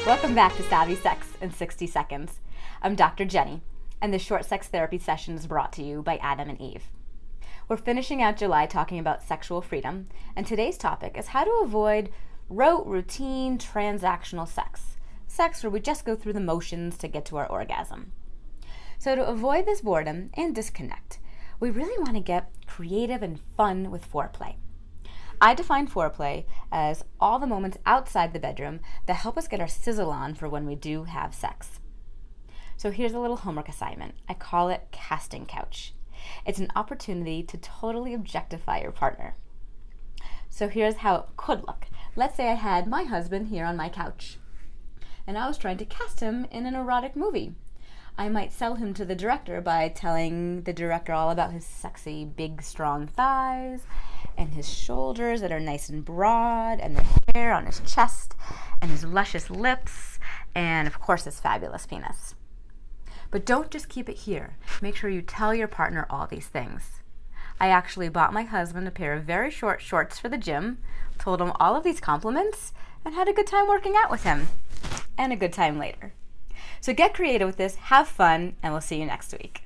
Welcome back to Savvy Sex in 60 Seconds. I'm Dr. Jenni, and this short sex therapy session is brought to you by Adam and Eve. We're finishing out July talking about sexual freedom, and today's topic is how to avoid rote, routine, transactional sex. Sex where we just go through the motions to get to our orgasm. So to avoid this boredom and disconnect, we really want to get creative and fun with foreplay. I define foreplay as all the moments outside the bedroom that help us get our sizzle on for when we do have sex. So here's a little homework assignment. I call it casting couch. It's an opportunity to totally objectify your partner. So here's how it could look. Let's say I had my husband here on my couch, and I was trying to cast him in an erotic movie. I might sell him to the director by telling the director all about his sexy, big, strong thighs, and his shoulders that are nice and broad, and the hair on his chest, and his luscious lips, and of course his fabulous penis. But don't just keep it here. Make sure you tell your partner all these things. I actually bought my husband a pair of very short shorts for the gym, told him all of these compliments, and had a good time working out with him. And a good time later. So get creative with this, have fun, and we'll see you next week.